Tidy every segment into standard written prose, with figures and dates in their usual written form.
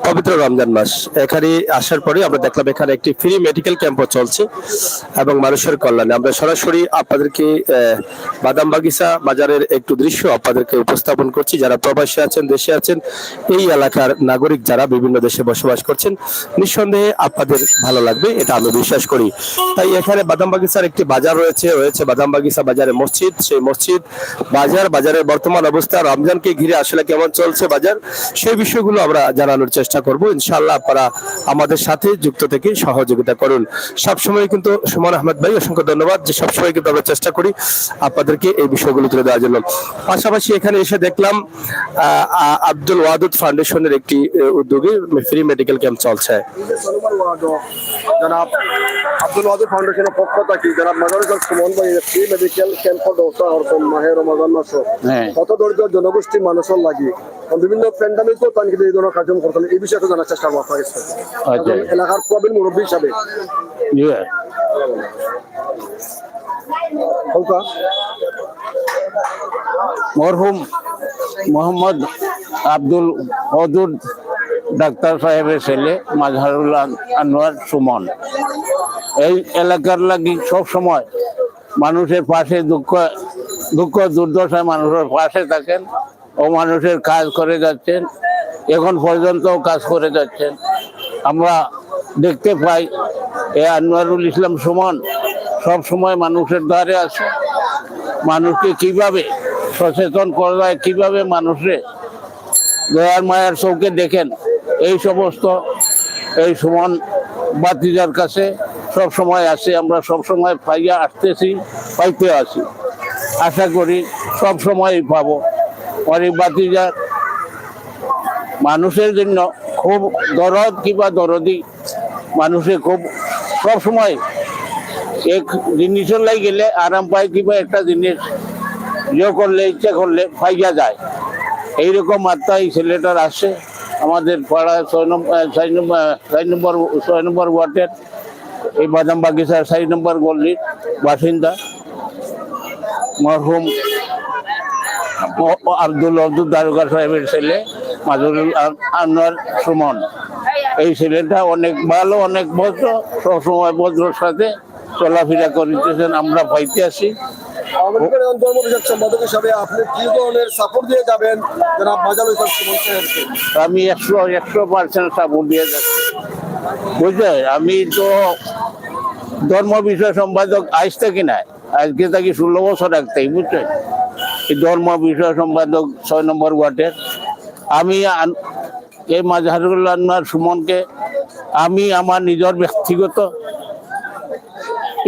পবিত্র রমজান মাস এখানে আসার পরে আমরা দেখলাম এখানে একটি ফ্রি মেডিকেল ক্যাম্পও চলছে এবং মানুষের কল্যাণে আমরা সরাসরি আপনাদেরকে বাদাম বাগিচা বাজারের একটু দৃশ্য আপনাদেরকে উপস্থাপন করছি। যারা প্রবাসী আছেন, দেশে আছেন, এই এলাকার নাগরিক যারা বিভিন্ন দেশে বসবাস করছেন, নিঃসন্দেহে আপনাদের ভালো লাগবে, এটা আমি বিশ্বাস করি। তাই এখানে বাদাম বাগিচার একটি বাজার রয়েছে বাদাম বাগিচা বাজারে মসজিদ, সেই মসজিদ বাজারের বর্তমান অবস্থা, রমজানকে ঘিরে আসলে কেমন চলছে বাজার, সেই বিষয়গুলো আমরা জানানোর চেষ্টা করব। ইনশাআল্লাহ আপনারা আমাদের সাথে যুক্ত থেকে সহযোগিতা করুন। সবসময় কিন্তু সুমন আহমেদ ভাই, অসংখ্য ধন্যবাদ যে সবসময় কিন্তু আমরা চেষ্টা করি আপনাদেরকে এই বিষয়গুলো তুলে দেওয়ার জন্য। পাশাপাশি এখানে এসে দেখলাম আব্দুল ওয়াদুদ ফাউন্ডেশনের একটি উদ্যোগে ফ্রি মেডিকেল ক্যাম্প চলছে। জনাব আব্দুল ওয়াদুদ ফাউন্ডেশনের পক্ষ থেকে জনাব মাজারুল সুমন ভাই ফ্রি মেডিকেল ক্যাম্পের ব্যবস্থা করছেন মাহে রমজান মাস কত দরিদ্র জনগোষ্ঠীর মানুষের লাগি বিভিন্ন প্যান্ডামিকও তান কিন্তু এই ধরনের কার্যক্রম করতেন, এই বিষয়ে জানার চেষ্টা করবো আপনার কাছে এলাকার প্রবীণ মুরব্বী হিসাবে। মরহুম মোহাম্মদ আব্দুল ওয়াদুদ ডাক্তার সাহেবের ছেলে মাজহারুল আনোয়ার সুমন এই এলাকার লাগি সব সময় মানুষের পাশে দুঃখ দুর্দশায় মানুষের পাশে থাকেন ও মানুষের কাজ করে যাচ্ছেন, এখন পর্যন্ত কাজ করে যাচ্ছেন। আমরা দেখতে পাই এ আনোয়ারুল ইসলাম সুমন সব সময় মানুষের দ্বারে আছে, মানুষকে কিভাবে সচেতন করা যায়, কিভাবে মানুষে দয়ার মায়ার চৌকে দেখেন, এই সমস্ত এই সুমন বাতিজার কাছে সব সময় আসে। আমরা সব সময় পাইয়া আসতেছি, পাইতে আসি, আশা করি সব সময় পাবো। অনেক বাতিজার মানুষের জন্য খুব দরদ কিংবা দরদি, মানুষে খুব সব সময় এক জিনিসের লাই গেলে আরাম পায় কিংবা একটা জিনিস ইয়ে করলে ইচ্ছা করলে পাইয়া যায়, এইরকম মাত্রা এই ছেলেটার আসে। আমাদের পাড়া 6 নম্বর ওয়ার্ডের এই বাদাম বাগিচার 6 নম্বর গল্লির বাসিন্দা মরহুম আব্দুল ওয়াদুদ দারোগা সাহেবের ছেলে মাজহারুল আনোয়ার সুমন। এই ছেলেটা অনেক ভালো, অনেক ভদ্র, সবসময় ভদ্রর সাথে চলাফেরা করিতেছেন, আমরা পাইতে আসি। আমি 100% সাপোর্ট দিয়ে যাচ্ছি, বুঝলে। আমি তো ধর্ম বিষয় সম্পাদক আজ থেকে নাই, আজকে থাকি 16 বছর রাখতেই, বুঝছেন। এই ধর্ম বিষয় সম্পাদক 6 নম্বর ওয়ার্ডের। আমি এই মাজহারুল আনোয়ার সুমনকে আমি আমার নিজের ব্যক্তিগত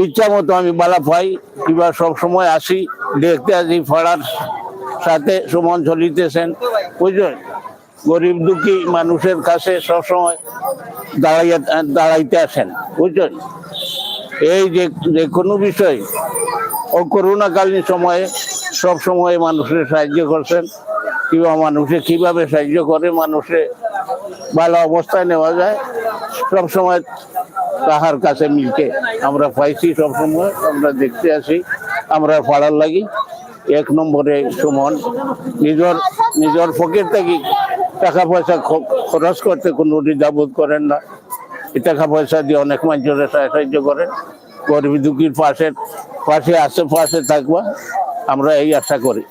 ইচ্ছা মতো আমি বালা পাই কিংবা সবসময় আসি, দেখতে আসি, পাড়ার সাথে সুমন চলিতেছেন, বুঝলেন। গরিব দুঃখী মানুষের কাছে সবসময় দাঁড়াইতে আসেন, বুঝলেন। এই যে কোনো বিষয় ও করোনাকালীন সময়ে সব সময় মানুষের সাহায্য করছেন, কিংবা মানুষে কিভাবে সাহায্য করে মানুষে ভালো অবস্থায় নেওয়া যায়, সব সময় তাহার কাছে মিলকে আমরা পাইছি। সবসময় আমরা দেখতে আসি, আমরা পাড়ার লাগি 1 নম্বরে সুমন নিজের পকেট থেকে টাকা পয়সা খরচ করতে কোনো দ্বিধাবোধ করেন না। এই টাকা পয়সা দিয়ে অনেক মানুষের সাহায্য করেন, গরিব দুঃখীর পাশে আশেপাশে থাকবা, আমরা এই আশা করি।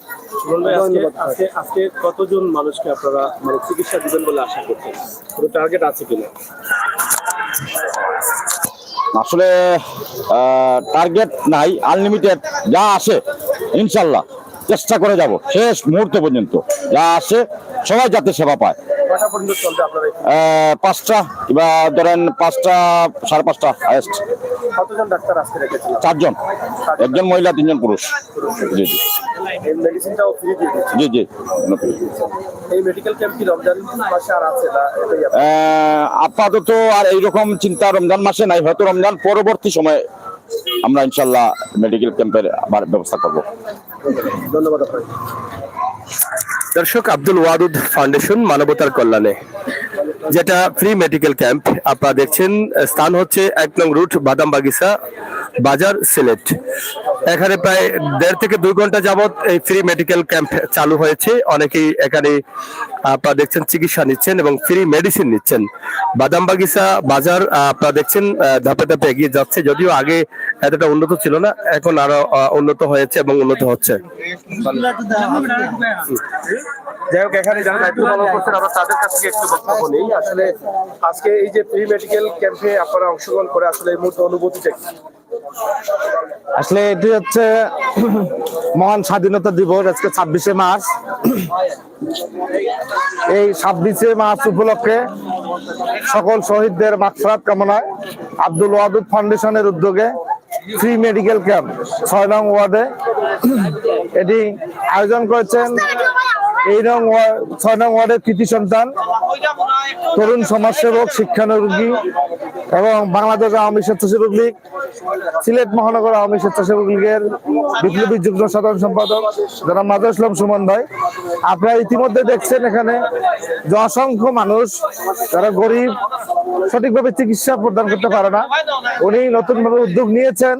আজকে কতজন মানুষকে আপনারা চিকিৎসা দিবেন বলে আশা করছেন, কোনো টার্গেট আছে কিনা? আসলে টার্গেট নাই, আনলিমিটেড যা আসে ইনশাল্লাহ চেষ্টা করে যাব শেষ মুহূর্ত পর্যন্ত, যা আসে সবাই যাতে সেবা পায়। 5টা কিংবা ধরেন 5টা 5:30 হাইয়েস্ট। কতজন ডাক্তার আজকে রেখেছেন? 4 জন, 1 জন মহিলা 3 জন পুরুষ। জি জি এই মেডিসিনটাও ফ্রি দিয়ে দিচ্ছেন? জি জি। এই মেডিকেল ক্যাম্প কি রমজান মাসে আর আছে না? আপাতত আর এইরকম চিন্তা রমজান মাসে নাই, হয়তো রমজান পরবর্তী সময়ে আমরা ইনশাল্লাহ মেডিকেল ক্যাম্পের আবার ব্যবস্থা করব। ধন্যবাদ আপনাকে। দর্শক, আব্দুল ওয়াদুদ ফাউন্ডেশন মানবতার কল্যাণে। যেটা ফ্রি মেডিকেল ক্যাম্প আপনারা দেখছেন। স্থান হচ্ছে 1 নং রুট বাদামবাগিচা বাজার সিলেট। এখানে প্রায় 1.5 থেকে 2 ঘন্টা যাবত এই ফ্রি মেডিকেল ক্যাম্প চালু হয়েছে। অনেকেই এখানে আপনারা দেখছেন চিকিৎসা নিচ্ছেন এবং ফ্রি মেডিসিন নিচ্ছেন। বাদামবাগিচা বাজার আপনারা দেখছেন ধাপে ধাপে এগিয়ে যাচ্ছে, যদিও আগে এতটা উন্নত ছিল না, এখন আরো উন্নত হয়েছে এবং উন্নত হচ্ছে। যাই হোক, এখানে যারা দায়িত্ব পালন করছেন আমরা তাদের কাছ থেকে একটু বক্তব্য নেই। আসলে আজকে এই যে প্রি মেডিকেল ক্যাম্পে আপনারা অংশগ্রহণ করে আসলে এই মুহূর্তে অনুভূতিটা কি? আসলে এটি হচ্ছে মহান স্বাধীনতা দিবস, আজকে 26শে মার্চ। এই 26শে মার্চ উপলক্ষে সকল শহীদদের মাগফিরাত কামনায় আব্দুল ওয়াদুদ ফাউন্ডেশনের উদ্যোগে ফ্রি মেডিকেল ক্যাম্প 6 নং ওয়ার্ডে এটি আয়োজন করেছেন। 6 নং ওয়ার্ডের কৃতি সন্তান, তরুণ সমাজসেবক, শিক্ষানুরাগী এবং বাংলাদেশ আওয়ামী স্বেচ্ছাসেবক লীগ, সিলেট মহানগর আওয়ামী স্বেচ্ছাসেবক লীগের বিপ্লবী যুগ্ম সাধারণ সম্পাদক যারা মাজার ইসলাম সুমন ভাই। আপনারা ইতিমধ্যে দেখছেন এখানে যে অসংখ্য মানুষ যারা গরিব, সঠিকভাবে চিকিৎসা প্রদান করতে পারে না, উনি নতুনভাবে উদ্যোগ নিয়েছেন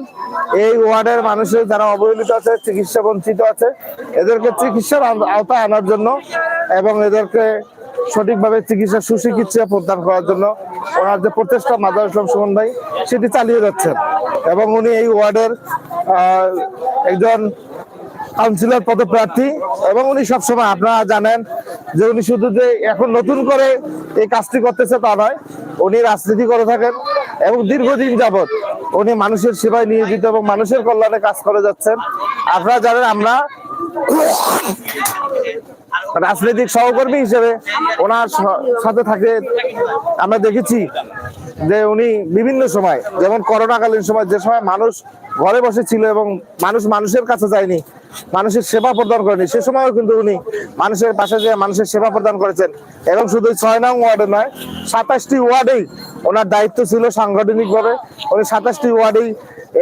এই ওয়ার্ডের মানুষের যারা অবহেলিত আছে, চিকিৎসা বঞ্চিত আছে, এদেরকে চিকিৎসার আওতায় আনার জন্য এবং এদেরকে সঠিকভাবে চিকিৎসা সুচিকিৎসা প্রদান করার জন্য ওনার যে প্রচেষ্টা মাজার ইসলাম সুমন ভাই সেটি চালিয়ে যাচ্ছেন। এবং উনি এই ওয়ার্ডের একজন কাউন্সিলর পদপ্রার্থী এবং উনি সবসময়, আপনারা জানেন যে উনি শুধু যে এখন নতুন করে এই কাজটি করতেছে তা নয়, উনি রাজনীতি করে থাকেন এবং দীর্ঘদিন যাবৎ উনি মানুষের সেবায় নিয়োজিত এবং মানুষের কল্যাণে কাজ করে যাচ্ছেন। আপনারা জানেন আমরা রাজনৈতিক সহকর্মী হিসেবে ওনার সাথে থাকে, আমরা দেখেছি যে উনি বিভিন্ন সময়, যেমন করোনাকালীন সময়, যে সময় মানুষ ঘরে বসে ছিল এবং মানুষের কাছে যায়নি, মানুষের সেবা প্রদান করেনি, সে সময়ও কিন্তু উনি মানুষের পাশে যে মানুষের সেবা প্রদান করেছেন। এবং শুধু 6 নং ওয়ার্ডে নয়, 27টি ওয়ার্ডেই ওনার দায়িত্ব ছিল সাংগঠনিকভাবে। উনি 27টি ওয়ার্ডেই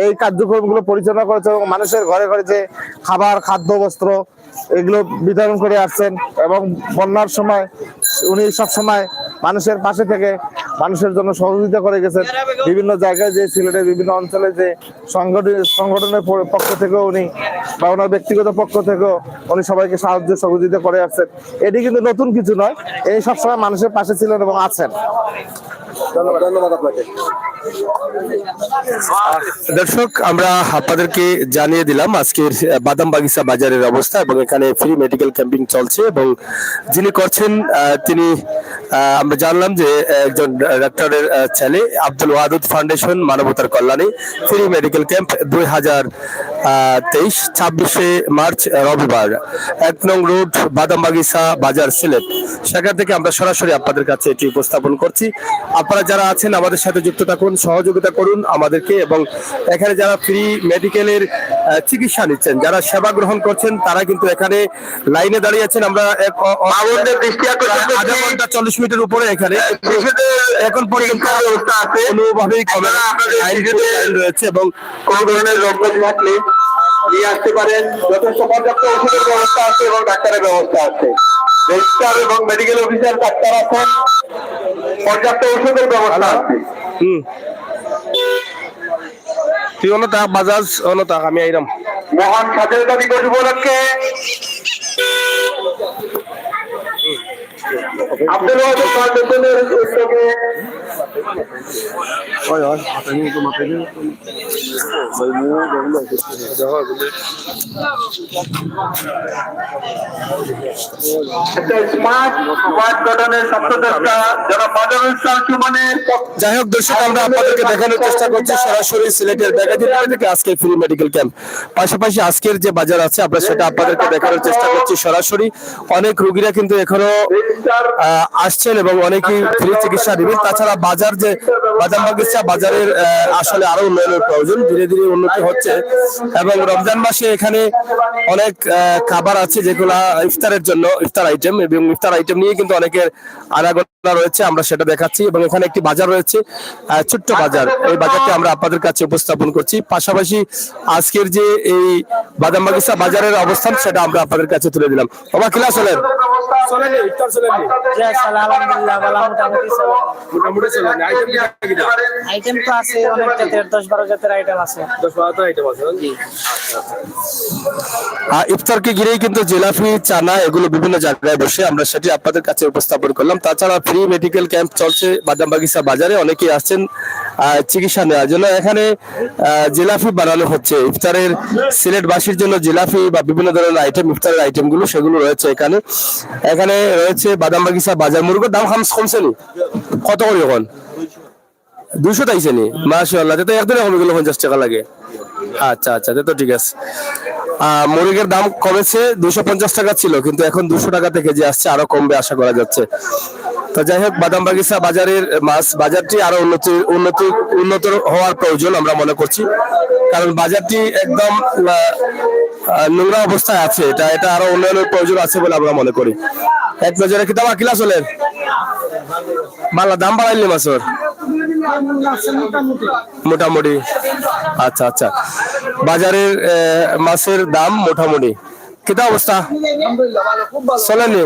এই কার্যক্রমগুলো পরিচালনা করেছেন এবং মানুষের ঘরে ঘরে যে খাবার, খাদ্য, বস্ত্র এগুলো বিতরণ করে আসছেন। এবং বন্যার সময় উনি সবসময় মানুষের পাশে থেকে মানুষের জন্য সহযোগিতা করে গেছেন। বিভিন্ন জায়গায় যে সিলেটের বিভিন্ন অঞ্চলে যে সংগঠনের পক্ষ থেকেও উনি বা ওনার ব্যক্তিগত পক্ষ থেকেও উনি সবাইকে সাহায্য সহযোগিতা করে আসছেন। এটি কিন্তু নতুন কিছু নয়, এই সবসময় মানুষের পাশে ছিলেন এবং আছেন। ধন্যবাদ আপনাকে। দর্শক, আমরা আপনাদেরকে জানিয়ে দিলাম আজকের বাদামবাগিচা বাজারের অবস্থা এবং এখানে ফ্রি মেডিকেল ক্যাম্পিং চলছে এবং যিনি করছেন তিনি আমরা জানলাম যে একজন ডাক্তারের ছেলে, আব্দুল ওয়াদুদ ফাউন্ডেশন মানবতার কল্যাণে ফ্রি মেডিকেল ক্যাম্প 2023 26শে মার্চ রবিবার 1 নং রোড বাদামবাগিচা বাজার সিলেট। সেখান থেকে আমরা সরাসরি আপনাদের কাছে এটি উপস্থাপন করছি। আপনারা যারা আছেন আমাদের সাথে যুক্ত থাকুন, সহযোগিতা করুন আমাদেরকে। এবং এখানে যারা ফ্রি মেডিকেলের চিকিৎসা নিচ্ছেন, যারা সেবা গ্রহণ করছেন, তারা কিন্তু এখানে লাইনে দাঁড়িয়ে আছেন। আমরা আধা ঘন্টা 40 মিনিটের উপরে এখানে এখন পর্যন্ত কোনোভাবেই রয়েছে এবং কোনো ধরনের রোগ থাকলে নিয়ে আসতে পারেন। যথেষ্ট পর্যাপ্ত ওষুধের ব্যবস্থা আছে এবং ডাক্তারের ব্যবস্থা আছে। রেজিস্ট্রার এবং মেডিকেল অফিসার ডাক্তার আছেন, পর্যাপ্ত ওষুধের ব্যবস্থা আছে। তুই অনতা বাজাজ অনতা আমি আইরাম মহান স্বাধীনতা দিবস উপলক্ষে আব্দুল ওয়াদুদ ফাউন্ডেশনের উদ্যোগে যাই হোক দর্শক, আমরা আপনাদেরকে দেখানোর চেষ্টা করছি সরাসরি সিলেটের বেগাজিপাড়া থেকে আজকে ফ্রি মেডিকেল ক্যাম্প। পাশাপাশি আজকের যে বাজার আছে আমরা সেটা আপনাদেরকে দেখানোর চেষ্টা করছি সরাসরি। অনেক রোগীরা কিন্তু এখনো আসছেন এবং অনেকেই ফ্রি চিকিৎসা নেবেন। তাছাড়া বাজার যে বাদামবাগিচা বাজারের আসলে আরো উন্নয়নের প্রয়োজন, ধীরে ধীরে উন্নতি হচ্ছে। এবং রমজান মাসে এখানে অনেক খাবার আছে যেগুলা ইফতারের জন্য, ইফতার আইটেম, এবং ইফতার আইটেম নিয়ে কিন্তু অনেকের আনাগোনা রয়েছে, আমরা সেটা দেখাচ্ছি। এবং এখানে একটি বাজার রয়েছে, ছোট্ট বাজার, এই বাজারটি আমরা আপনাদের কাছে উপস্থাপন করছি। পাশাপাশি আজকের যে এই বাদামবাগিচা বাজারের অবস্থান সেটা আমরা আপনাদের কাছে তুলে দিলাম। বাবা কিলা চলেন আলহামদুলিল্লাহ ভালো মোটামুটি চলে। মোটামুটি চলে না আইটেম কি কিটা আইটেম তো আছে অনেক জাতের, 10-12 জাতের আইটেম আছে। 10-12টা আইটেম আছে ইফতারকে ঘিরেই কিন্তু জিলাপি চানা এগুলো বিভিন্ন জায়গায় বসে আমরা সেটি আপনাদের কাছে উপস্থাপন করলাম। তাছাড়া ফ্রি মেডিকেল ক্যাম্প চলছে বাদামবাগিচা বাজারে, অনেকেই আসছেন চিকিৎসা নেওয়ার জন্য। এখানে জিলাপি বানানো হচ্ছে ইফতারের সিলেটবাসীর জন্য। জিলাপি বা বিভিন্ন ধরনের আইটেম, ইফতারের আইটেম গুলো সেগুলো রয়েছে এখানে। এখানে রয়েছে বাদামবাগিচা বাজার। মুরগের দাম কমছে নি? কত করে এখন? 200 টাইছে নি? মাশাআল্লাহ, তো একদিনে কমে গেল 50 টাকা লাগে। আচ্ছা আচ্ছা, তো ঠিক আছে। মুরগির দাম কমেছে, 250 টাকা ছিল, কিন্তু এখন 200 টাকাতে কেজি আসছে, আরো কমবে আশা করা যাচ্ছে। তো যাই হোক, বাদামবাগিচা বাজারের মাছ বাজারটি আরো উন্নত হওয়ার প্রয়োজন আমরা মনে করছি, কারণ বাজারটি একদম নোংরা অবস্থায় আছে। এটা আরো উন্নয়নের প্রয়োজন আছে বলে আমরা মনে করি। এক নজরে কি দাম কিলা চলে? বাংলা দাম বাড়াইলে মাছের মোটামুটি। আচ্ছা আচ্ছা, বাজারের মাছের দাম মোটামুটি কিতা অবস্থা চলেনি?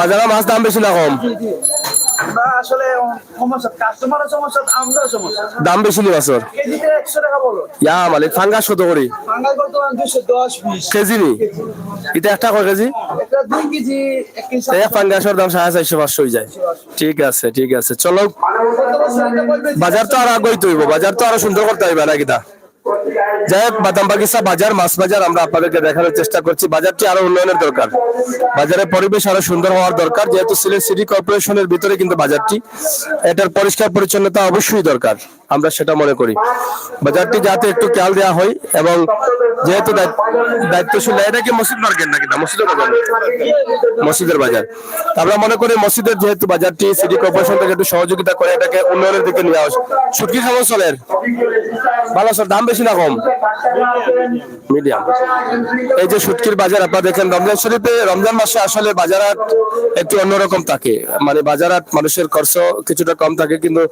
বাজারে মাছ দাম বেশি না কম? দাম বেশি নি মাছের? ইয়া মালিক ফাঙ্গাস কত করি কেজি নি? এটা একটা কয় কেজি? ফাঙ্গাসের দাম 450-500 হয়ে যায়। ঠিক আছে ঠিক আছে, চলো বাজার তো আরো আগে তৈব, বাজার তো আরো সুন্দর করতে হইবে না কিতা? যাই হোক, বাদামবাগিচা বাজার, মাছ বাজার আমরা আপনাদেরকে দেখানোর চেষ্টা করছি। বাজারটি আরো উন্নয়নের দরকার, বাজারের পরিবেশ আরো সুন্দর হওয়ার দরকার। যেহেতু সিলেট সিটি কর্পোরেশনের ভিতরে কিন্তু বাজারটি, এটার পরিষ্কার পরিচ্ছন্নতা অবশ্যই দরকার, আমরা সেটা মনে করি। বাজারটি যাতে একটু খেয়াল দেওয়া হয়, এবং যেহেতু দায়িত্বশীল, এটা কি মসজিদ মার্কেট নাকি? না, মসজিদের বাজার, মসজিদের বাজার। আমরা মনে করি মসজিদের যেহেতু বাজারটি সিটি কর্পোরেশন থেকে একটু সহযোগিতা করে এটাকে উন্নয়নের দিকে নিয়ে আসে। শুটকি খাবার চলের ভালো স্যার, দাম বেশি না কম? মিডিয়াম। এই যে শুটকির বাজার আপনারা দেখেন, রমজান শরীফে রমজান মাসে আসলে বাজারহাট একটু অন্যরকম থাকে, মানে বাজারহাট মানুষের খরচ কিছুটা কম থাকে, কিন্তু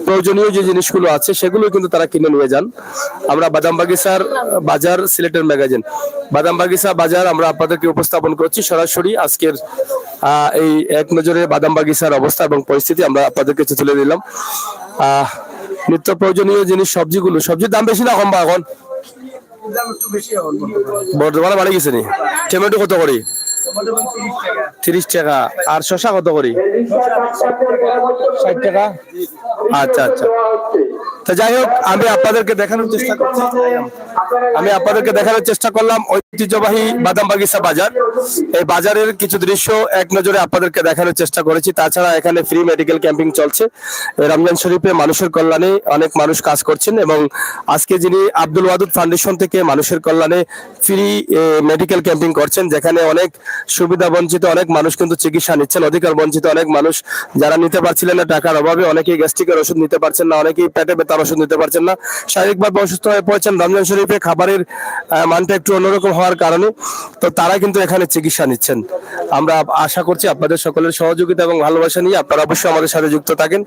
প্রয়োজনীয় যে জিনিসগুলো আছে সেগুলো কিন্তু তারা কিনে নিয়ে যান। আমরা বাদামবাগিচার বাজার, সিলেটের ম্যাগাজিন বাদামবাগিচা বাজার আমরা আপনাদেরকে উপস্থাপন করছি সরাসরি। আজকের এই এক নজরে বাদামবাগিচার অবস্থা এবং পরিস্থিতি আমরা আপনাদের কাছে তুলে দিলাম। নিত্য প্রয়োজনীয় জিনিস, সবজির দাম বেশি না কম? বা এখন বর্তমানে বাড়ি গেছে নি? টমেটো কত করি? 30 টাকা। আর শসা কত করি? 60 টাকা। আচ্ছা আচ্ছা, তো যাই হোক, আমি আপনাদেরকে দেখানোর চেষ্টা করলাম ঐতিহ্যবাহী বাদামবাগিচা বাজার। এই বাজারের কিছু দৃশ্য এক নজরে আপনাদেরকে দেখানোর চেষ্টা করেছি। তাছাড়া এখানে ফ্রি মেডিকেল ক্যাম্পিং চলছে রমজান শরীফে, মানুষের কল্যাণে অনেক মানুষ কাজ করছেন, এবং আজকে যিনি আব্দুল ওয়াদুদ ফাউন্ডেশন থেকে মানুষের কল্যাণে ফ্রি মেডিকেল ক্যাম্পিং করছেন, যেখানে অনেক সুবিধা বঞ্চিত অনেক মানুষ কিন্তু চিকিৎসা নিচ্ছেন, অধিকার বঞ্চিত অনেক মানুষ যারা নিতে পারছিলেন না টাকার অভাবে, অনেকেই গ্যাস্ট্রিকের ওষুধ নিতে পারছেন না, অনেকেই পেটে ব্যথার ওষুধ নিতে পারছেন না, শারীরিকভাবে অসুস্থ হয়ে পড়েছেন রমজান শরীফে খাবারের মানটা একটু অন্যরকম হওয়ার কারণে, তো তারা কিন্তু এখানে চিকিৎসা নিচ্ছেন। আমরা আশা করছি আপনাদের সকলের সহযোগিতা এবং ভালোবাসা নিয়ে আপনারা অবশ্যই আমাদের সাথে যুক্ত থাকেন,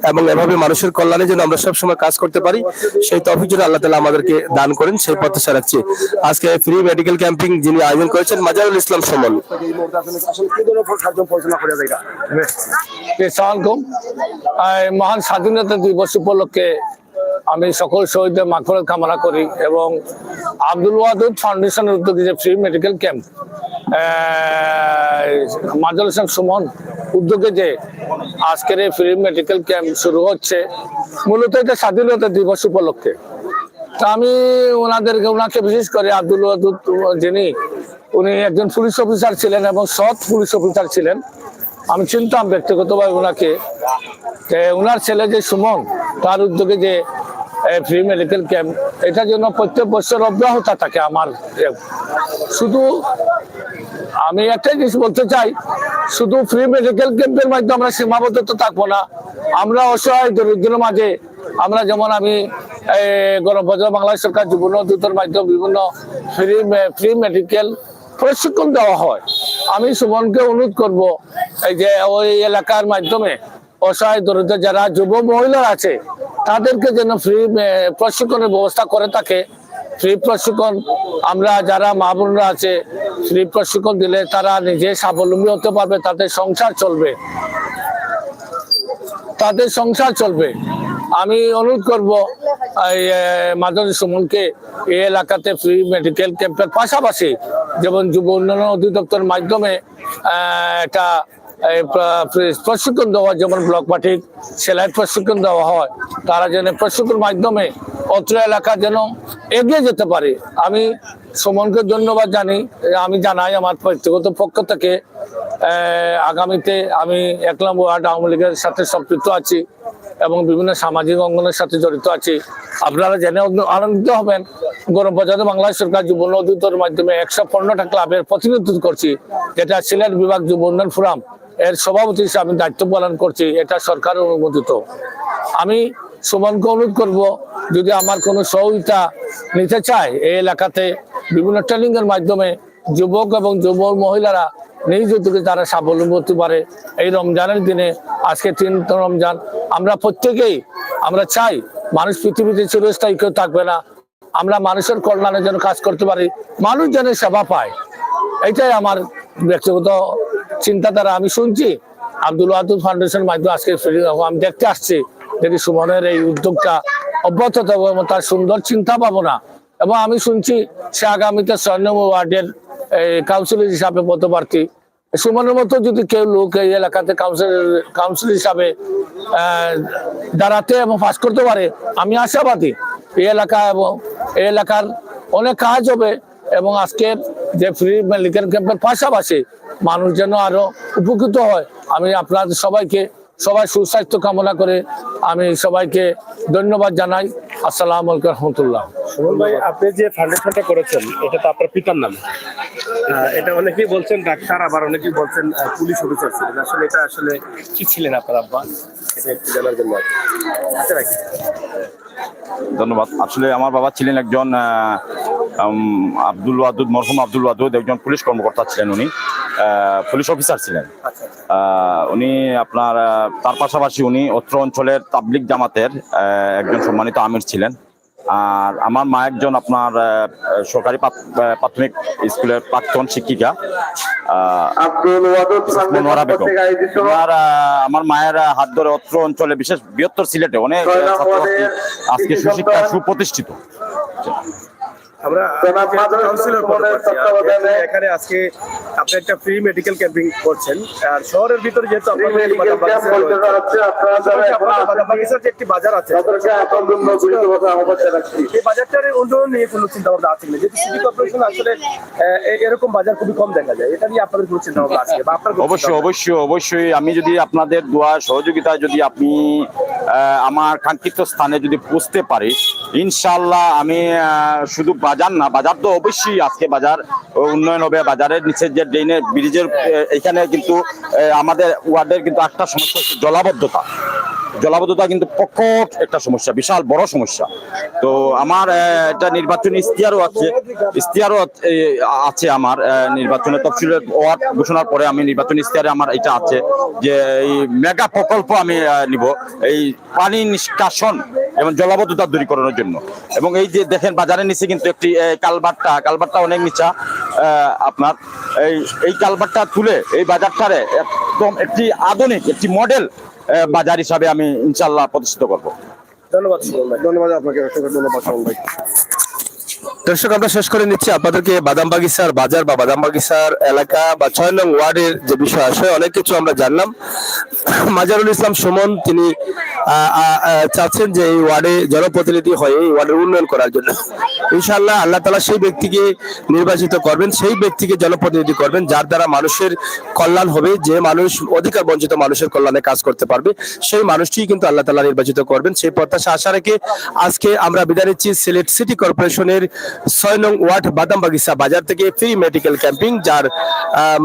এবং এভাবে মানুষের কল্যাণে যেন আমরা সবসময় কাজ করতে পারি, সেই তৌফিক যেন আল্লাহ তাআলা আমাদেরকে দান করেন, সেই প্রত্যাশা রাখছি। আজকে ফ্রি মেডিকেল ক্যাম্পিং যিনি আয়োজন করেছেন মাজারুল ইসলাম সুমন। মহান স্বাধীনতা দিবস উপলক্ষে আমি সকল শহীদদের মাগফিরাত কামনা করি, এবং আব্দুল ওয়াদুদ ফাউন্ডেশনের উদ্যোগে যে ফ্রি মেডিকেল ক্যাম্প, মাজারুল ইসলাম সুমন উদ্যোগে যে আজকের এই ফ্রি মেডিকেল ক্যাম্প শুরু হচ্ছে, মূলত এটা স্বাধীনতা দিবস উপলক্ষে। তা আমি ওনাকে বিশেষ করে আব্দুল ওয়াদুদ উনি একজন পুলিশ অফিসার ছিলেন এবং সৎ পুলিশ অফিসার ছিলেন। আমি চিনতাম ব্যক্তিগতভাবে ওনাকে। ওনার ছেলে যে সুমন, তার উদ্যোগে যে ফ্রি মেডিকেল ক্যাম্প, এটা যেন প্রত্যেক বছর অব্যাহত থাকে। আমার শুধু আমি একটাই জিনিস বলতে চাই, শুধু ফ্রি মেডিকেল ক্যাম্পের মাধ্যমে আমরা সীমাবদ্ধতা থাকবো না। আমরা অসহায় দরিদ্রের মাঝে আমরা যেমন আমি গণপ্রজাতন্ত্রী বাংলাদেশ সরকার যুব দূতের মাধ্যমে বিভিন্ন ফ্রি মেডিকেল প্রশিক্ষণ দেওয়া হয়। আমি সুমনকে অনুরোধ করব, এই যে ওই এলাকার মাধ্যমে অসহায় দরিদ্র যারা যুব মহিলা আছে তাদেরকে যেন ফ্রি প্রশিক্ষণের ব্যবস্থা করে থাকে। ফ্রি প্রশিক্ষণ আমরা যারা মা বোনরা আছে ফ্রি প্রশিক্ষণ দিলে তারা নিজে স্বাবলম্বী হতে পারবে, তাদের সংসার চলবে। আমি অনুরোধ করব মাদারী সুমনকে এই এলাকাতে ফ্রি মেডিকেল ক্যাম্পের পাশাপাশি যেমন যুব উন্নয়ন অধিদপ্তরের মাধ্যমে একটা প্রশিক্ষণ দেওয়া, যেমন ব্লক পাঠিক সেলাই প্রশিক্ষণ দেওয়া হয়, তারা যেন প্রশিক্ষণের মাধ্যমে অত্র এলাকা যেন এগিয়ে যেতে পারে। আমি সুমনকে ধন্যবাদ জানাই আমার ব্যক্তিগত পক্ষ থেকে। আগামীতে আমি 1 নম্বর ওয়ার্ড আওয়ামী লীগের সাথে সম্পৃক্ত আছি এবং বিভিন্ন সামাজিক অঙ্গনের সাথে জড়িত আছি। আপনারা জেনে আনন্দিত হবেন, গৌরব বাজারে বাংলাদেশ সরকার যুব উন্নয়ন অধিদপ্তরের মাধ্যমে 115টা ক্লাবের প্রতিনিধিত্ব করছি, যেটা সিলেট বিভাগ যুব উন্নয়ন ফোরাম এর সভাপতি হিসেবে আমি দায়িত্ব পালন করছি। এটা সরকারের অনুমোদিত। আমি সুমনকে অনুরোধ করব, যদি আমার কোনো সহযোগিতা নিতে চায় এই এলাকাতে বিভিন্ন ট্রেনিং এর মাধ্যমে যুবক এবং যুব মহিলারা নিজ উদ্যোগে তারা স্বাবলম্বী হতে পারে। এই রমজানের দিনে, আজকে 3 রমজান, আমরা প্রত্যেকেই আমরা চাই মানুষ পৃথিবীতে চিরস্থায়ী কেউ থাকবে না, আমরা মানুষের কল্যাণের জন্য কাজ করতে পারি, মানুষ যেন সেবা পায়, এটাই আমার ব্যক্তিগত চিন্তাধারা। আমি শুনছি আব্দুল ওয়াদুদ ফাউন্ডেশন মাধ্যমে আজকে আমি দেখতে আসছি, দেখি সুমনের এই উদ্যোগটা অব্যাহত থাকবে এবং তার সুন্দর চিন্তা ভাবনা, এবং আমি শুনছি সে আগামীতে 6 নম্বর ওয়ার্ডের কাউন্সিলর হিসাবে পদপ্রার্থী। সুমনের মতো যদি কেউ লোক এই এলাকাতে কাউন্সিলর হিসাবে দাঁড়াতে এবং পাস করতে পারে, আমি আশাবাদী এই এলাকা এবং এই এলাকার অনেক কাজ হবে। এবং আজকের যে ফ্রি মেডিকেল ক্যাম্পের পাশাপাশি মানুষ যেন আরো উপকৃত হয়। আমি আপনাদের সবাই সুস্বাস্থ্য কামনা করে আমি সবাইকে ধন্যবাদ জানাই। আসসালামু আলাইকুম রহমতুল্লাহ। সুমন ভাই, আপনি যে ফাউন্ডেশনটা করেছেন এটা তো আপনার পিতার নামে, এটা অনেকেই বলছেন ডাক্তার, আবার অনেকেই বলছেন পুলিশ অফিসার ছিলেন, আসলে এটা আসলে কি ছিলেন আপনার আব্বা, এটা একটু জানার জন্য ধন্যবাদ। আসলে আমার বাবা ছিলেন একজন মরহুম আব্দুল ওয়াদুদ একজন পুলিশ কর্মকর্তা ছিলেন, উনি পুলিশ অফিসার ছিলেন। উনি আপনার তার পাশাপাশি উনি অত্র অঞ্চলের তাবলিগ জামাতের একজন সম্মানিত আমির ছিলেন। আর আমার মা একজন আপনার সরকারি প্রাথমিক স্কুলের প্রাক্তন শিক্ষিকা। আর আমার মায়ের হাত ধরে অত্র অঞ্চলে, বিশেষ বৃহত্তর সিলেটে অনেক ছাত্রছাত্রী আজকে সুশিক্ষা সুপ্রতিষ্ঠিত। আমরা এখানে আজকে আপনি একটা ফ্রি মেডিকেল ক্যাম্পিং করছেন, আর শহরের ভিতরে যেহেতু বাদামবাগিচার যে একটি বাজার আছে, এই বাজারটার উন্নয়ন নিয়ে কোনো চিন্তা ভাবনা আছে কিনা? যেহেতু সিটি কর্পোরেশন আসলে এরকম বাজার খুবই কম দেখা যায়, এটা নিয়ে আপনাদের কোনো চিন্তা ভাবনা আছে? অবশ্যই আমি যদি আপনাদের দোয়া সহযোগিতায় যদি আপনি আমার কাঙ্ক্ষিত স্থানে যদি পৌঁছতে পারি, ইনশাআল্লাহ আমি শুধু বাজার না, বাজার তো অবশ্যই আজকে বাজার উন্নয়ন হবে। বাজারের নিচে যে ড্রেনের ব্রিজের এখানে কিন্তু আমাদের ওয়ার্ডের কিন্তু একটা সমস্যা হচ্ছে জলাবদ্ধতা কিন্তু প্রকট একটা সমস্যা, বিশাল বড় সমস্যা। তো আমার এটা নির্বাচনী ইশতেহারও আছে আমার নির্বাচনের তফসিলের ওয়ার্ড ঘোষণার পরে আমি নির্বাচনী ইশতেহারে আমার এটা আছে যে এই মেগা প্রকল্প আমি নিব এই পানি নিষ্কাশন এবং জলাবদ্ধতা দূরীকরণের জন্য। এবং এই যে দেখেন বাজারের নিচে কিন্তু একটি কালভারটা অনেক নিচা, আপনার এই কালভারটা তুলে এই বাজারটারে একদম একটি আধুনিক একটি মডেল বাজার হিসাবে আমি ইনশাআল্লাহ প্রতিষ্ঠিত করব। ধন্যবাদ সুমন ভাই। ধন্যবাদ আপনাকে, ধন্যবাদ সুমন ভাই। দর্শক, আমরা শেষ করে নিচ্ছি আপনাদেরকে বাদামবাগিচার বাজার বা বাদামবাগিচার এলাকা বা 6 নং ওয়ার্ডের যে বিষয় আসে, অনেক কিছু আমরা জানলাম। মাজারুল ইসলাম সুমন তিনি চাচ্ছেন যে এই ওয়ার্ডে জনপ্রতিনিধি হয়ে এই ওয়ার্ডের উন্নয়ন করার জন্য। ইনশাআল্লাহ আল্লাহ তাআলা সেই ব্যক্তিকে নির্বাচিত করবেন, সেই ব্যক্তিকে জনপ্রতিনিধি করবেন যার দ্বারা মানুষের কল্যাণ হবে, যে মানুষ অধিকার বঞ্চিত মানুষের কল্যাণে কাজ করতে পারবে, সেই মানুষটি কিন্তু আল্লাহ তাআলা নির্বাচিত করবেন। সেই প্রত্যাশা আশা রেখে আজকে আমরা বিদায় নিচ্ছি সিলেট সিটি কর্পোরেশনের 6 নং ওয়ার্ড বাদামবাগিচা বাজার থেকে ফ্রি মেডিকেল ক্যাম্পিং, যার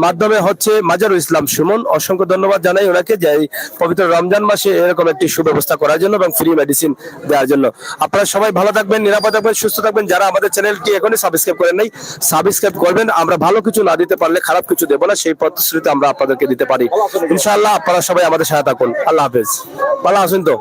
মাধ্যমে হচ্ছে মাজারুল ইসলাম সুমন। অসংখ্য ধন্যবাদ জানাই ওনাকে যে এই পবিত্র রমজান মাসে এরকম একটি সুব্যবস্থা করার জন্য এবং ফ্রি মেডিসিন দেওয়ার জন্য। আপনারা সবাই ভালো থাকবেন, নিরাপদ থাকবেন, সুস্থ থাকবেন। যারা আমাদের চ্যানেলটি এখনই সাবস্ক্রাইব করেন নাই, সাবস্ক্রাইব করবেন। আমরা ভালো কিছু না দিতে পারলে খারাপ কিছু দেবো না, সেই প্রতিশ্রুতি আমরা আপনাদেরকে দিতে পারি ইনশাআল্লাহ। আপনারা সবাই আমাদের সাথে থাকুন। আল্লাহ হাফেজ। ভালো আছেন তো?